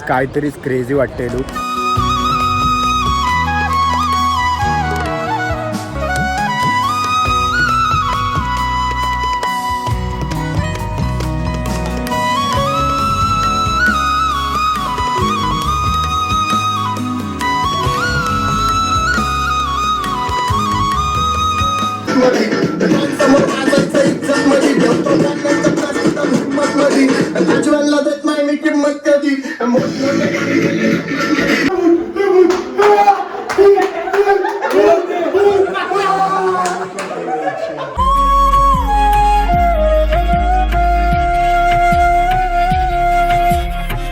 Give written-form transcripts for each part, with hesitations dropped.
काहीतरीच crazy वाटते look.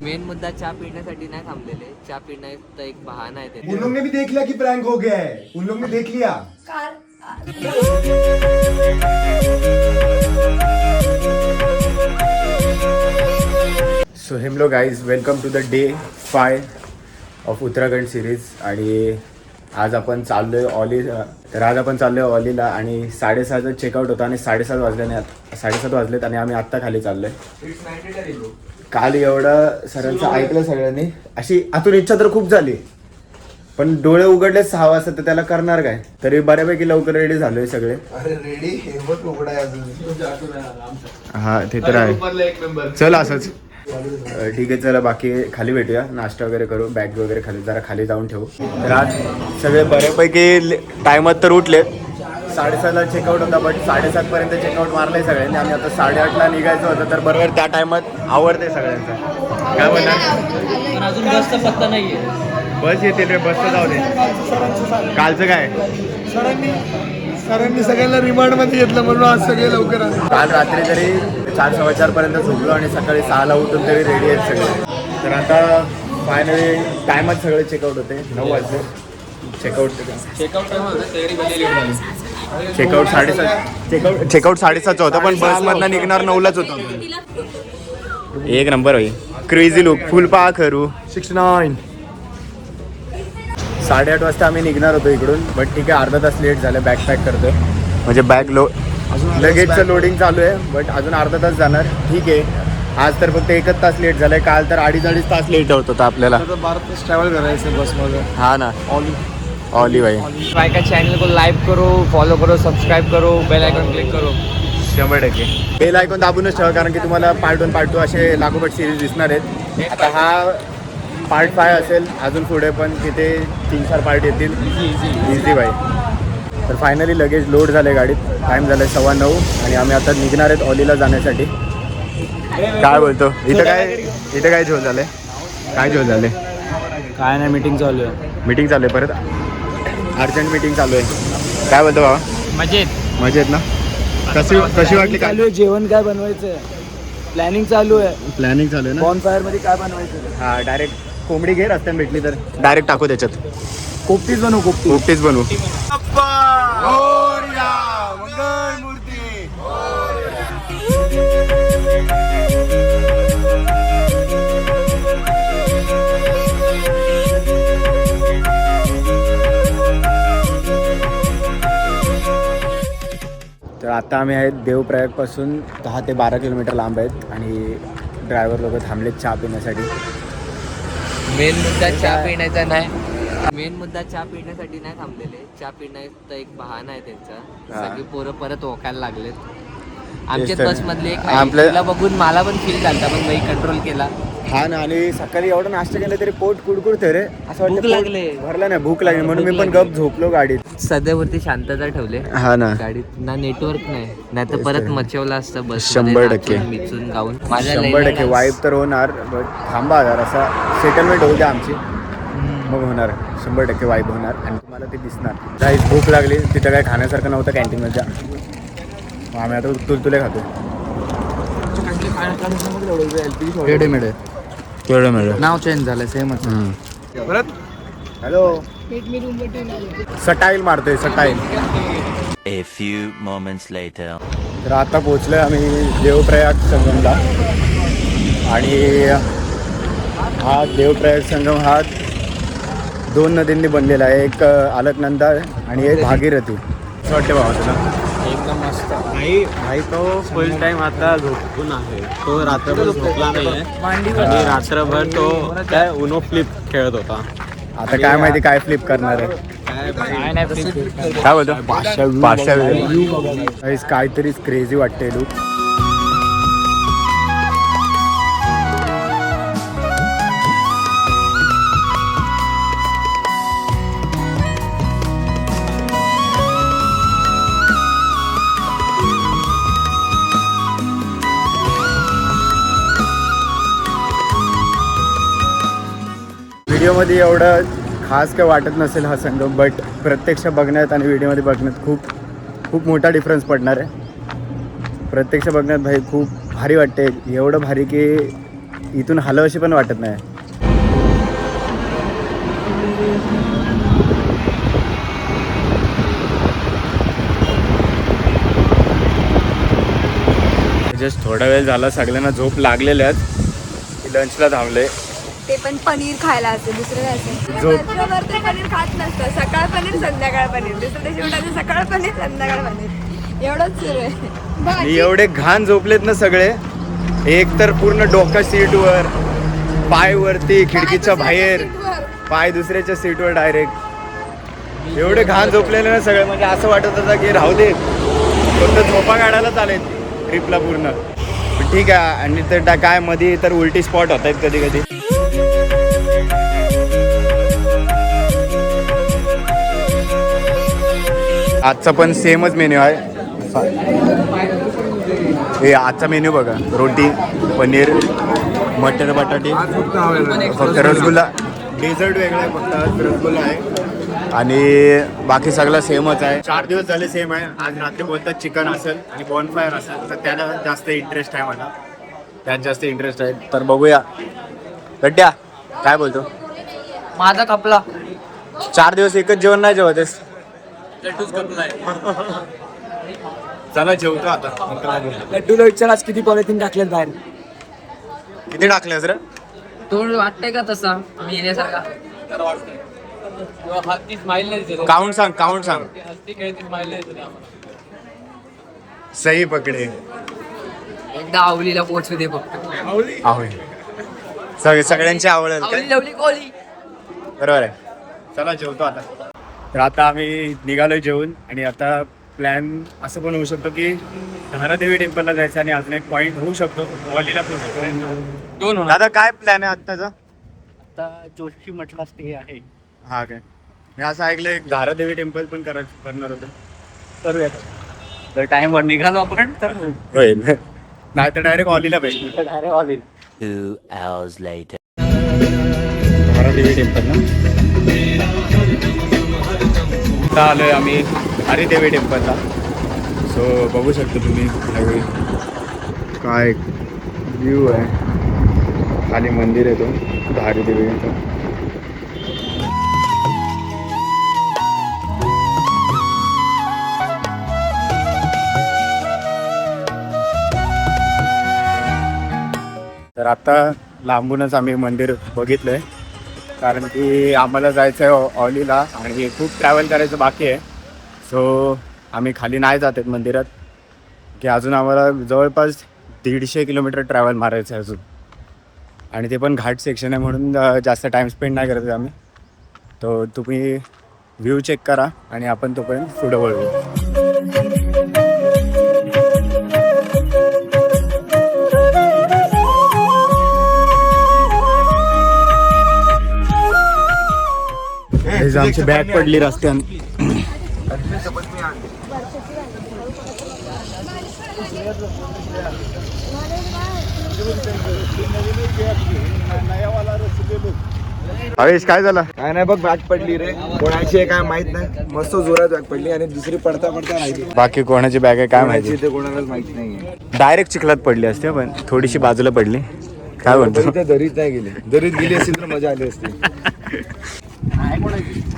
Main मुद्दा चहा पिण्यासाठी नाही थांबलेले, चहा पिण्याचा एक बहाना आहे. उन लोग ने भी देख लिया कि प्रैंक हो गया है. उन लोग ने देख लिया. So hello guys, welcome to the day 5 of Uttarakhand series. आणि आज आपण चाललोय ऑलीला आणि 7:30चा चेकआउट होता आणि 7:30 वाजलेत आणि आम्ही आत्ता खाली चाललोय. काल एवढं सरांचं ऐकलं सगळ्यांनी, अशी आतून इच्छा तर खूप झाली, पण डोळे उघडले 6 वाजता तर त्याला करणार काय. तरी बऱ्यापैकी लवकर रेडी झालोय सगळे. अरे रेडी हे बघ उघडा आहे अजून. हा ते तर आहे. चल असंच ठीक आहे, चला बाकी खाली भेटूया, नाश्ता वगैरे करू, बॅग वगैरे खाली जाऊन ठेवू. तर आज सगळे बऱ्यापैकी टायमात तर उठलेत. 7:30ला चेकआउट होता, बट 7:30 पर्यंत चेकआउट मारलंय सगळ्यांनी आणि आता 8:30ला निघायचं होतं, तर बरोबर त्या टायमात आवडते सगळ्यांचं. काय म्हणणार? अजून बसचा पत्ता नाहीये. बस येतील रे, बसचं जाऊ दे. कालचं काय? सरांनी सगळ्यांना रिमांड मध्ये घेतलं म्हणून आज सगळे लवकर आले. काल रात्री तरी 4:15 पर्यंत झोपलो आणि सकाळी 6ला उठून तरी रेडी आहेत सगळे. तर आता फायनली टायमात सगळे चेकआउट होते. 9 वाजले चेकआउट 7:30चा होता, पण बसमधनं निघणार 9लाच होता. एक नंबर होई, क्रेझी लुक, फुल पा करू 69. 8:30 वाजता आम्ही निघणार होतो इकडून, बट ठीक आहे, अर्धा तास लेट झालं. बॅग पॅक करतोय, म्हणजे बॅग लगेजचं लोडिंग चालू आहे, बट अजून अर्धा तास जाणार. ठीक आहे, आज तर फक्त 1 तास लेट झालंय. काल तर 2.5 तास लेट होत होता आपल्याला. 12 तास ट्रॅव्हल करायचं बसमध्ये. हा ना, ऑली भाई. भाई का चैनल को लाइक करो, फॉलो करो, सब्सक्राइब करो, बेल आइकन क्लिक करो. 100% बेल आयकॉन दाबूनच ठेवा, कारण की तुम्हाला पार्ट 1 पार्ट 2 असे लागोपाठ सिरीज दिसणार आहेत. आता हा पार्ट 5 असेल, अजून पुढे पण तिथे 3-4 पार्ट येतील. इझी भाई. तर फायनली लगेज लोड झाले गाडीत. टाईम झाला 9:15 आणि आम्ही आता निघणार आहेत ऑलीला जाण्यासाठी. काय बोलतो? इथं काय झोल झालंय? काय झोल झाले? काय नाही, मीटिंग चालू आहे. मीटिंग चालू आहे, परत अर्जंट मीटिंग चालू आहे. काय बोलतो बाबा? मजेत ना? कशी वाटली? चालू आहे जेवण, काय बनवायचं प्लॅनिंग चालू आहे ना. बॉनफायर मध्ये काय बनायचं? हा, डायरेक्ट कोंबडी घे, रस्त्यात भेटली तर डायरेक्ट टाकू त्याच्यात. कोपटीच बनवू. कोपटीच बनवू. तर आता आम्ही आहेत देवप्रयागपासून 10 ते 12 किलोमीटर लांब आहेत आणि ड्रायव्हर लोक थांबलेत चहा पिण्यासाठी. मेन मुद्दा चहा पिण्याचा नाही, थांबलेले. चहा पिण्याचा एक बहाना आहे त्यांचा. सगळी पोरं परत ओकायला लागलेत. आमच्याच बसमधले एक आपल्याला बघून मला पण फील झालं, पण बाई कंट्रोल केला. हा ना, आणि सकाळी एवढं नाश्ता केलं तरी पोट कुडकुडते रे, असं वाटतं लागले. भरलं नाही, भूक लागली, म्हणून मी पण गप झोपलो गाडीत. सध्यावरती शांतता ठेवले. हा ना, गाडीत ना नेटवर्क नाही तर परत मचवलं असतं बस. 100% मिचून गाऊन 100% वाईब तर होणार, बट थांबा जरा, असा सेटलमेंट होऊ द्या आमची, मग होणार. 100% वाईब होणार आणि तुम्हाला ते दिसणार. जाईच भूक लागली, तिथं काय खाण्यासारखं नव्हतं कॅन्टीनमध्ये. आम्ही आता तुलतुले खातो. केवढं मिळेल? नाव चेंज झालंय, सेमच. परत हॅलो, सटाईल मारतोय style. A few moments later. तर आता पोचलोय आम्ही देवप्रयाग संगमला. आणि हा देवप्रयाग संगम हा 2 नदींनी बनलेला आहे, एक अलकनंदा आणि एक भागीरथी. असं वाटते बाबा तुला? एकदम मस्त. भाई तो फुल टाइम आता झोपून आहे. तो रात्रभर झोपला नाहीये आणि रात्रभर तो काय उनो फ्लिप खेळत होता. आता काय माहिती काय फ्लिप करणार आहे. काय बोलतो गाईस, काहीतरी क्रेझी वाटते लुक. व्हिडिओमध्ये एवढं खास काय वाटत नसेल हा संगम, बट प्रत्यक्ष बघण्यात आणि व्हिडिओमध्ये बघण्यात खूप मोठा डिफरन्स पडणार आहे. प्रत्यक्ष बघण्यात भाई खूप भारी वाटते. एवढं भारी की इथून हलवशी पण वाटत नाही. जस्ट थोडा वेळ झाला, सगळ्यांना झोप लागलेल्या आहेत. लंचला थांबले. ते पण पनीर खायला असेल, दुसरं काय असेल. वर्षभर ते पनीर खात नसतं. सकाळ पनीर, संध्याकाळ पनीर. दुसऱ्या दिवशी उठायचं, सकाळ पनीर, संध्याकाळ पनीर. एवढंच सुरू आहे. आणि एवढे घाण झोपलेत ना सगळे. एक तर पूर्ण डोका सीटवर, पाय वरती, खिडकीच्या बाहेर, पाय दुसऱ्याच्या सीटवर डायरेक्ट. एवढे घाण झोपलेले ना सगळे, म्हणजे असं वाटत होतं की राहू दे, फक्त झोपा काढायला चालेल ट्रिपला पूर्ण. पण ठीक आहे. आणि तर काय मध्ये तर उलटी स्पॉट होत आहेत कधी कधी. आजचा पण सेमच मेन्यू आहे. हे आजचा मेन्यू बघा, रोटी, पनीर, मटर, बटाटे, फक्त रसगुल्ला. डेझर्ट वेगळा आहे, फक्त आज रसगुल्ला आहे आणि बाकी सगळं सेमच आहे. 4 दिवस झाले सेम आहे. आज रात्री बोलतात चिकन असेल आणि बॉनफायर असेल, तर त्याला जास्त इंटरेस्ट आहे मला. त्यात जास्त इंटरेस्ट आहे. तर बघूया. गड्ड्या काय बोलतो? माझा कपला 4 दिवस एकच जेवण नाही जेवतेस? चला जेवतो आता. लड्डूला विचार आज किती पॉलिथिन टाकलेत बाहेर. किती टाकले सर? तोंड वाटतंय का तसा मी येण्यासारखा? काउंट सांग. सही पकडे. एकदा आवलीला पोहोचू दे फक्त. सगळ्यांची आवडेल काय? लवली कोली. बरोबर आहे. चला जेवतो आता. तर आता आम्ही निघालोय जेवून आणि आता प्लॅन असं पण होऊ शकतो की धारादेवी टेम्पलला जायचं आणि अजून एक पॉईंट होऊ शकतो वालीला पण शकतो. दादा काय प्लॅन आहे आत्ताचा? आता जोशी म्हटला स्टे आहे. हा काय, मी असं ऐकलं एक धारादेवी टेम्पल पण करणार होतं. करूया तर टाइमवर निघालो आपण तर होईल. नाही तर डायरेक्ट ऑलीला भेटू. Direct all in. 2 hours later. Dharadevi temple ना. आता आलोय आम्ही हरिदेवी टेम्पलला. सो बघू शकतो तुम्ही काय व्ह्यू आहे. खाली मंदिर आहे तो हरिदेवीचं. तर आता लांबूनच आम्ही मंदिर बघितलंय, कारण की आम्हाला जायचं आहे ऑलीला आणि खूप ट्रॅव्हल करायचं बाकी आहे. सो आम्ही खाली नाही जात आहेत मंदिरात, की अजून आम्हाला जवळपास 150 किलोमीटर ट्रॅव्हल मारायचं आहे अजून. आणि ते पण घाट सेक्शन आहे म्हणून जास्त टाईम स्पेंड नाही करत आम्ही. तो तुम्ही व्ह्यू चेक करा आणि आपण तोपर्यंत पुढे वळू. आमची बॅग पडली रस्त्याने. हवेश काय झालं? काय नाही बघ, बॅग पडली रे. कोणाची आहे काय माहित नाही. मस्त जोरात बॅग पडली आणि दुसरी पडता राहिली. बाकी कोणाची बॅग आहे काय माहिती. ते कोणालाच माहित नाहीये. डायरेक्ट चिखलात पडली असते, पण थोडीशी बाजूला पडली. काय म्हणतो? दरीत नाही गेली. दरीत गेली असेल तर मजा आली असती.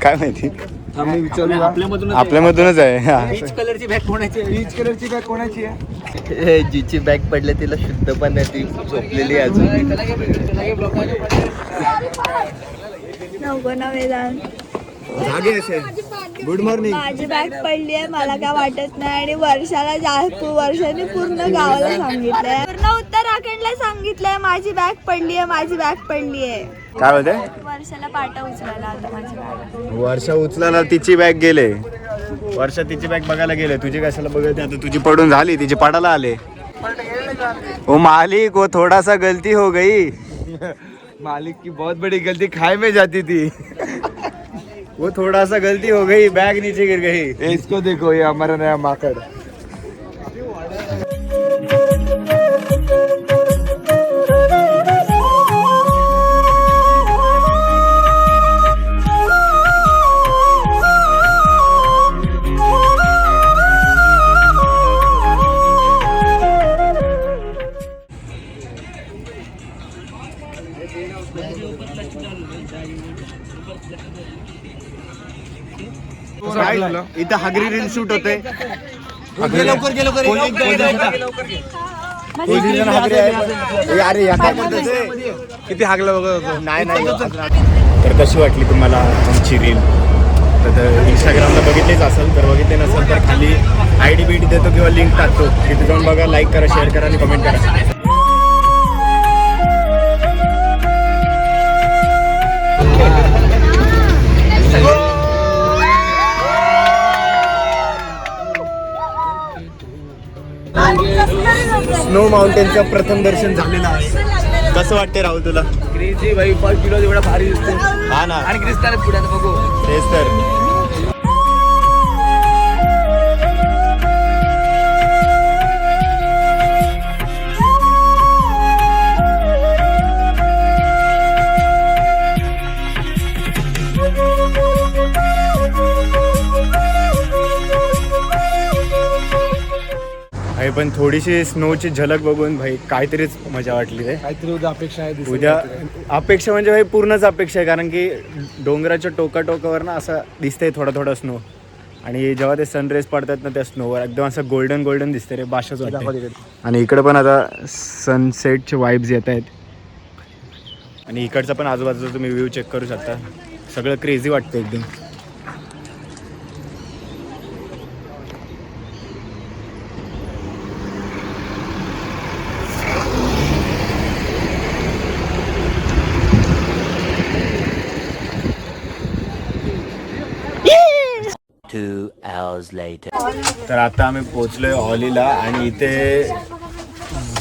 काय माहिती, आम्ही विचारू. आपल्यामधूनच आहे. पीच कलरची बॅग कोणाची? पीच कलरची बॅग कोणाची आहे? जिची बॅग पडले तिला शुद्ध पण नाही, ती झोपलेली आहे अजून. नको ना वेदांत. जागे असे गुड मॉर्निंग. माझी बॅग पडली आहे, मला काय वाटत नाही. आणि वर्षाने पूर्ण गावाला सांगितलंय, पूर्ण उत्तराखंडला सांगितलंय माझी बॅग पडली आहे, माझी बॅग पडली आहे. काय होते? वर्षाला पाटा उचलायला आता माझी बॅग. वर्ष उचलायला तिची बॅग गेले. वर्ष तिची बॅग बघायला गेले. तुझी कशाला बघते आता? तुझी पडून झाली, तिची पाडाला आले. ओ मालिक, वो थोड़ा सा गलती हो गई. मालिक की बहुत बड़ी गलती खाए में जाती थी. वो थोड़ा सा गलती हो गई, बैग नीचे गिर गई. इसको देखो, ये हमारा नया माकड़. इथं हागरी रील शूट होते. अरे या काय म्हणते, किती हागला बघा. नाही नाही. तर कशी वाटली तुम्हाला आमची रील? तर इंस्टाग्रामला बघितलीच असेल, तर बघितले नसेल तर खाली ID बीडी देतो किंवा लिंक टाकतो, तिथे जाऊन बघा, लाईक करा, शेअर करा आणि कमेंट करा. स्नो माउंटेनचं प्रथम दर्शन झालेलं आहे. कसं वाटते राहुल तुला? क्रेझी भाई, 5 किलो एवढा भारी दिसतो. हा ना, आणि क्रिस्ताला पुढे बघू. तेच तर. पण थोडीशी स्नोची झलक बघून भाई काहीतरीच मजा वाटली रे. काहीतरी उद्या अपेक्षा आहे. उद्या अपेक्षा म्हणजे भाई पूर्णच अपेक्षा आहे, कारण की डोंगराच्या टोकावर ना असं दिसतंय थोडा थोडा स्नो. आणि जेव्हा ते सनरेज पडतात ना त्या स्नोवर, एकदम असं गोल्डन गोल्डन दिसते रे, बाशाच वाटते. आणि इकडे पण आता सनसेटचे वाईब्स येत आहेत. आणि इकडचा पण आजूबाजूचा तुम्ही व्ह्यू चेक करू शकता. सगळं क्रेझी वाटतं एकदम. तर आता आम्ही पोहोचलोय ऑलीला. आणि इथे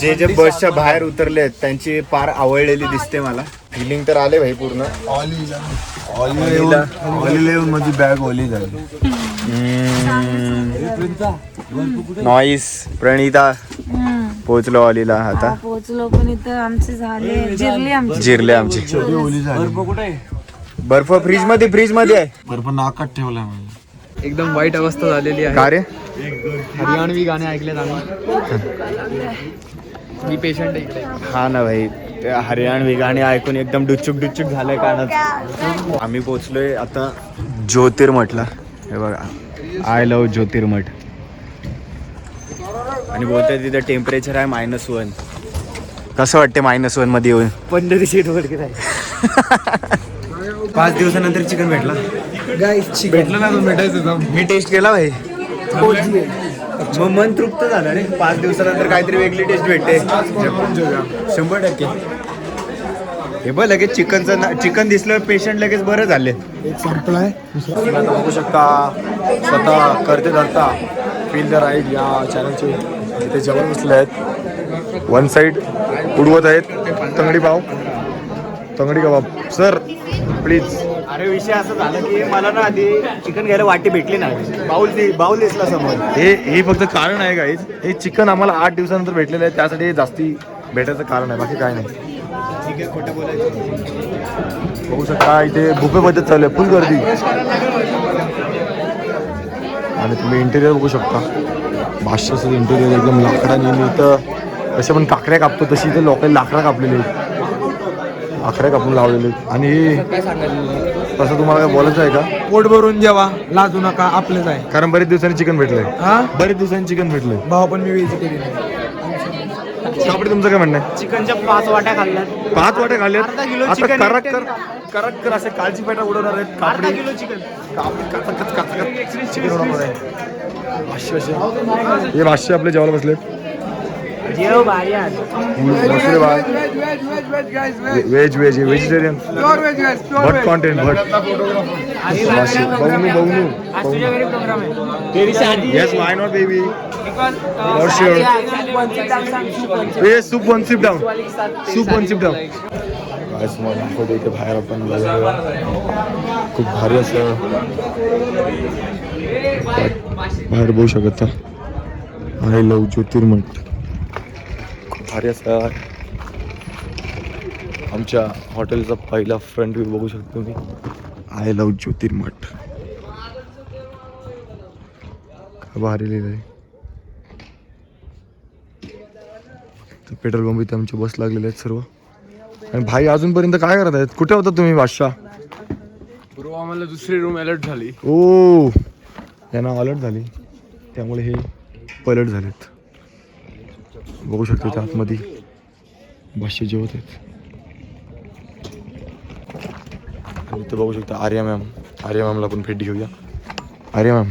जे बसच्या बाहेर उतरले आहेत त्यांची पार आवळलेली दिसते मला. फिलिंग तर आले भाई पूर्ण. ऑलीला येऊन माझी बॅग ओली झाली. नॉईस प्रणिता पोहोचलो ऑलीला. आता पोहोचलो, पण इथं आमचे झाले जिरले आमची. ओली झाली. बर्फ कुठे आहे? बर्फ फ्रीज मध्ये आहे. बर्फ नाकात ठेवलाय मला. एकदम वाईट अवस्था झालेली आहे. का रे? हरियाणवी गाणे ऐकलेत आम्ही. मी पेशंट आहे. हा ना भाई, हरियाणवी गाणी ऐकून एकदम डुचुक झालंय कानात. आम्ही पोहोचलोय आता ज्योतिर्मठला. हे बघा, आय लव्ह ज्योतिर्मठ. आणि बोलतोय तिथे टेम्परेचर आहे -1. कसं वाटते -1 मध्ये येऊन? 15 शीट वगैरे आहे. 5 दिवसानंतर चिकन भेटला. भेटलं ना, भेटायचं. मी टेस्ट केला भाई, मग मन तृप्त झालं रे. 5 दिवसानंतर काहीतरी वेगळी टेस्ट भेटते 100%. हे बघ, लगेच चिकन दिसलं पेशंट लगेच बरं झाले. एक संपलाय. बघू शकता स्वतः करते धरता फील द राईड या चॅनलचे. इथे जेवण बसले आहेत. वन साईड उडवत आहेत तंगडी कबाब. Sir please. अरे विषय असं झाला की मला ना आधी चिकन घ्यायला वाटी भेटली नाही. बाऊल दिसला समोर. हे फक्त कारण आहे गाईज. हे चिकन आम्हाला 8 दिवसानंतर भेटलेलं आहे, त्यासाठी जास्ती भेटायचं कारण आहे, बाकी काय नाही. ठीक आहे, खोटं बोलायचं. बघू शकता इथे बुफे पद्धत चालू आहे, फुल गर्दी. आणि तुम्ही इंटेरियर बघू शकता. भाष्याचं इंटेरियर एकदम लाकडाने. इथं कसे पण काकड्या कापतो तशी इथे लोकांनी लाकडा कापलेली आहेत, आकड्या कापून लावलेले आहेत. आणि तसं तुम्हाला काय बोलायचं आहे का? पोट भरून जेवा, लाजू नका, आपलंच आहे. कारण बरेच दिवसांनी चिकन भेटलंय. हा, बरेच दिवसांनी चिकन भेटलंय. भाऊ पण मी व्हेजिटेरियन आहे. कापडी तुमचं काय म्हणणं आहे? चिकनच्या 5 वाट्या खाल्ल्यात. 5 वाट्या खाल्ल्यात. अर्धा किलो आता चिकन करक कर असे कालची पेटा उडवणार आहेत. कापडी किलो चिकन. चिकन उडवणार आहे. 500 हे 500 आपले जेवायला बसले. जेव भारी आज. बसले बाय. व्हेज व्हेजिटेरियन भट कॉन्टेंट भट. बघू तुझ्या घरी प्रोग्राम आहे. तेरी शादी. Yes why not baby for sure. ए soup one sip down. Soup one sip down. काय समोर दाखवतो इथे बाहेर आपण खूप भारी असं बाहेर बघू शकता. I love Jyotirmath. खूप भारी असं आमच्या हॉटेलचा पहिला फ्रंट व्ह्यू बघू शकतो तुम्ही. I love Jyotirmath. काय भारी लिहिलंय. पेट्रोल पंप इथे आमचे बस लागलेले आहेत सर्व. आणि भाई अजूनपर्यंत काय करत आहेत? कुठे होता तुम्ही बादशाह? पूर्व आम्हाला दुसरी रूम अलर्ट झाली. ओ यांना अलर्ट झाली त्यामुळे हे पलट झालेत. बघू शकतो त्या आतमध्ये बादशाह जेवत आहेत. आणि इथं बघू शकता आर्या मॅम. आर्या मॅमला आपण भेट घेऊया. आर्या मॅम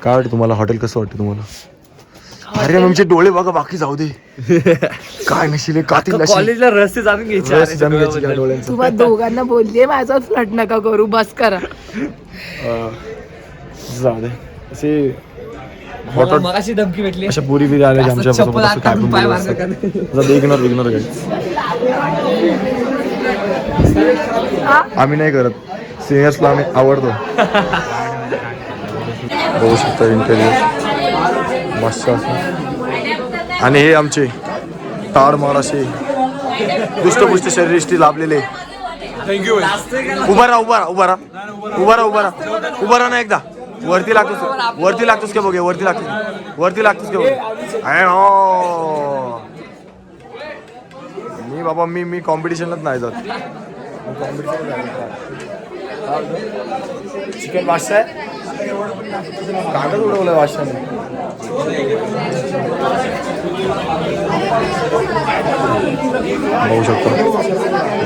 काय वाटतं तुम्हाला? हॉटेल कसं वाटतं तुम्हाला? आर्या मॅमचे डोळे बघा बाकी जाऊ दे. काय नशिले कातील कॉलेजला रस्ते जाणून घ्यायचे डोळ्यांचं. तुम्हा दोघांना बोलले माझा फ्लट नका करू बस करा. जाऊ दे असे मगाशी धमकी भेटली. अशा पुरी बिरी आले आमच्या इग्नोर आम्ही नाही करत. सिनियर्सला आम्ही आवडतो. बघू शकता इंटरव्ह्यू मस्त असं. आणि हे आमचे ताडमाड असे दुष्टपुष्ट शरीरिष्टी लाभलेले. थँक्यू. उभा राहा ना एकदा. वरती लागतोस का बघे. वरती लागतोस का बघे. मी बाबा मी कॉम्पिटिशनलाच नाही जात. चिकन बादशाह आहे. कागद उडवलंय बादशाहने. बघू शकतो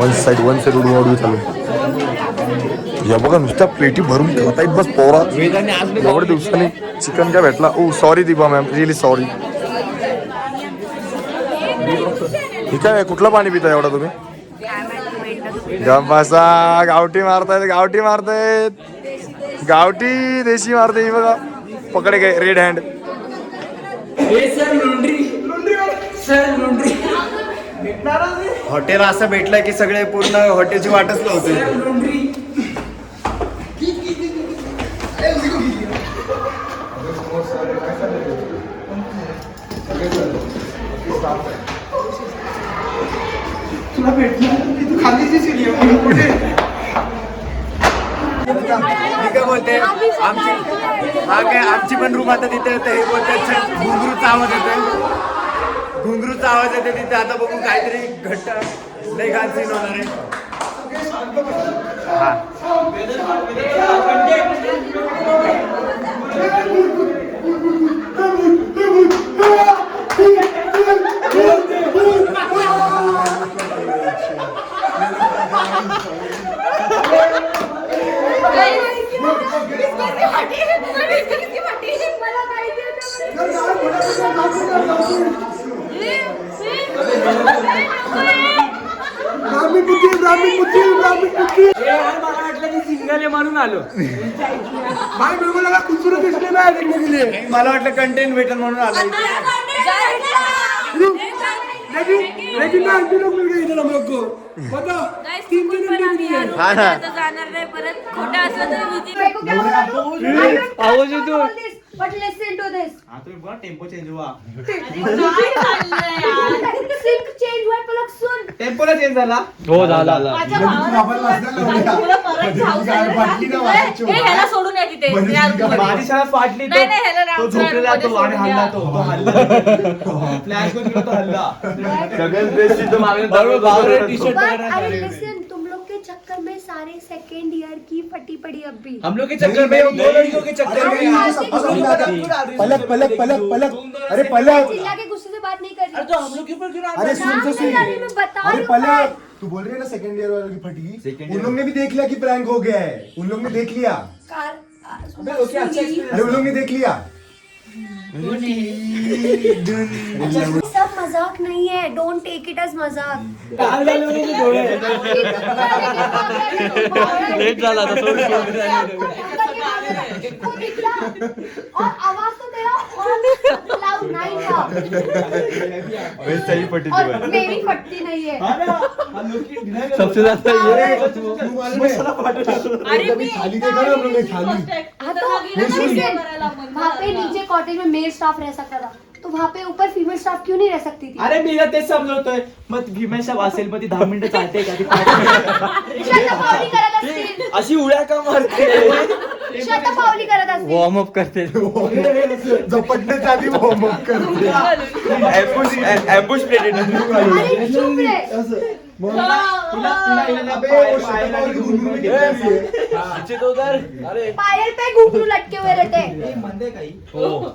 वन साईड उडवू चालू. या बघा नुसत्या प्लेटी भरून ठेवता येत बस पोरा. एवढ्या दिवसांनी चिकन काय भेटला. Oh sorry Deepa ma'am really sorry. ठीक आहे. कुठलं पाणी पिता एवढा तुम्ही? बसा. गावठी मारतायत गावठी देशी मारते. बघा पकडे काय रेड हँड. हॉटेल असं भेटलं की सगळे पूर्ण हॉटेलची वाटच लावते. मी काय बोलते आमची पण रूम आता तिथे येते. हे बोलतात घुंगरूचा आवाज येते तिथे. आता बघू काहीतरी घट्ट लय घाण सीन होणार आहे. म्हणून आलो. मला वाटलं कंटेंट भेटेल म्हणून आलो. जाणार नाही परत. खोटं असलं तर आवाज येतो. But listen to this. Tempo change हुआ. Sync change हुआ पलक सुन. टेम्पोला चेंज झाला. हो झाला. माझ्या भावाला परत जाऊ झालं. ए, ह्याला सोडून या तिथे. माझी शाळा फाटली. नाही, ह्याला तो झोपलेला तो आणि हल्ला तो हल्ला. फ्लॅश को तो हल्ला. सगळ्याच ड्रेस तिथं मागे टी-शर्ट listen, तुम लोग के चक्कर में सारे सेकेंड ईयर की फटी पड़ी अब भी. हम लोग के चक्कर में दो लड़कियों के चक्कर में पलक अरे पलक. चिल्ला के गुस्से से बात नहीं कर रही. अरे सुन तो सही, अरे पहले तू बोल रही है ना सेकंड ईयर वालों की फटी, उन लोग ने भी देख लिया कि प्रैंक हो गया है, उन लोग ने देख लिया, अरे उन लोग ने देख लिया। सब मजाक नहीं है, डोंट टेक इट एज मजाक। लेट झाला आता सोड. और आवाज तो तेरा और लाउड नहीं था, सही फटी और मेरी फटती नहीं है। सबसे जास्त ये अरे खाली देखा ना हम लोग ने, खाली हाँ तो वहाँ पे नीचे कॉटेज में मेल स्टाफ रह सकता था, तो वहाँ पे ऊपर फीमेल स्टाफ क्यों नहीं रह सकती थी? अरे मी तेच समजवतोय, मग भीमेश साहेब असेल मग ती 10 मिनिटं चालते का शतपावली करत असतील, अशी उड्या का मारते? शतपावली करत असतील. वॉर्मअप करते. झपटण्याच्या आधी वॉर्मअप करते. ॲम्बुश प्लेटेड. अरे चुप रे. पायल पे घुंघरू लटके हुए रहते.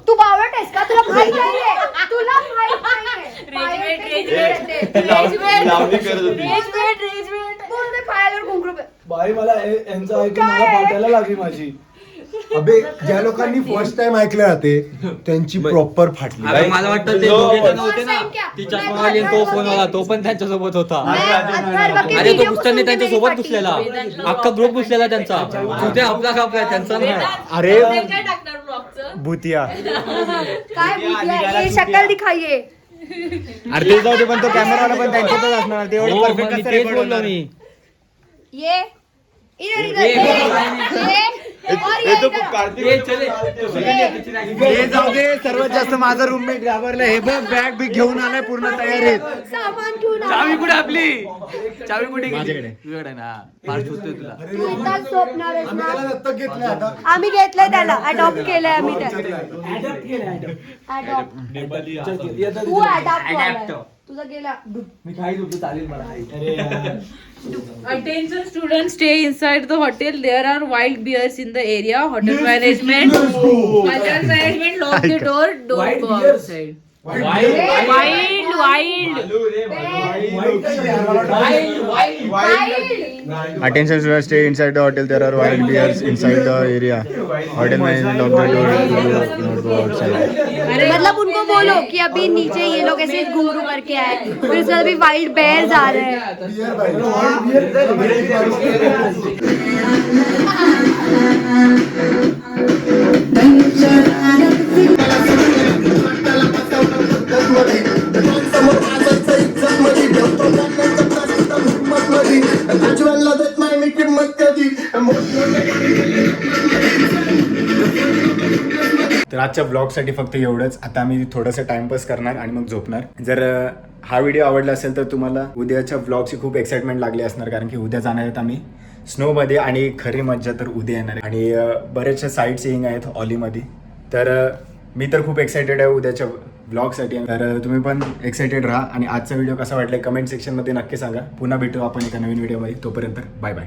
तू बावट आहेस का? तुला माहित नाहीये, तुला माहित नाहीये. पायल पे घुंघरू रहते. लावणी करत होती. बोल दे पायावर घुंघरू पे. बाई मला यांचं ऐकून मला पाठायला लागली माझी. अबे ज्या लोकांनी फर्स्ट टाइम ऐकलं जाते त्यांची प्रॉपर फाटली. अरे मला वाटतं ते दोघे जण होते ना, First time क्या? ती चष्मा वाली आणि तो फोन वाला, तो पण त्यांच्यासोबत होता. अथर्व के अरे तो video को पुस्तकाने सुन के त्यांच्या मेरी सोबत फटी. घुसलेला, अख्खा ग्रुप घुसलेला त्यांचा. तुझे आपला कापला त्यांचा नाही. अरे भूतिया, काय भूतिया? ये शक्ल दिखाइए. अरे ते जाऊ दे, पण तो कॅमेरावाला पण त्यांच्यातच असणार. ते एवढं हो, perfect मग मी कसं तेच record बोललो होणार? मी. ये इधर ये और ये इधर. ये चले. हे जाऊ दे, सर्वात जास्त माझा रूममेट घाबरला. हे बघ बॅग बी घेऊन आलाय पूर्ण तयारीत. सामान घेऊन आला. चावी कुठे आपली? चावी कुठे गेली? तुझ्याकडे ना. फार शोधतोय तुला. तू इथंच झोपणार आहेस त्याला ना? दत्तक घेतलं आता. आम्ही घेतलंय त्याला, अडॉप्ट केलंय आम्ही त्याला. अडॉप्ट तू अडॉप्ट तुझा गेला. मी काही झोपतो चालेल मला. Attention students, stay inside the hotel. There are wild bears in the area. Hotel management lock the door. Don't go outside. Attention students, stay inside the hotel. There are wild bears inside the area. Hotel management lock the door. Not go outside. मतलब उनको बोलो कि अभी नीचे ये लोग ऐसे घुंघरू करके आए, फिर उसके बाद अभी वाइल्ड बेयर्स आ रहे हैं. तर आजच्या ब्लॉगसाठी फक्त एवढंच. आता आम्ही थोडंसं टाइमपास करणार आणि मग झोपणार. जर हा व्हिडिओ आवडला असेल तर तुम्हाला उद्याच्या ब्लॉगची खूप एक्साइटमेंट लागली असणार, कारण की उद्या जाणार आहेत आम्ही स्नोमध्ये आणि खरी मज्जा तर उद्या येणार आहे. आणि बरेचशा साईट सीईंग आहेत ऑलीमध्ये. तर मी तर खूप एक्सायटेड आहे उद्याच्या ब्लॉगसाठी. तर तुम्ही पण एक्सायटेड राहा. आणि आजचा व्हिडिओ कसा वाटला कमेंट सेक्शनमध्ये नक्की सांगा. पुन्हा भेटू आपण एका नवीन व्हिडिओमध्ये. तोपर्यंत बाय बाय.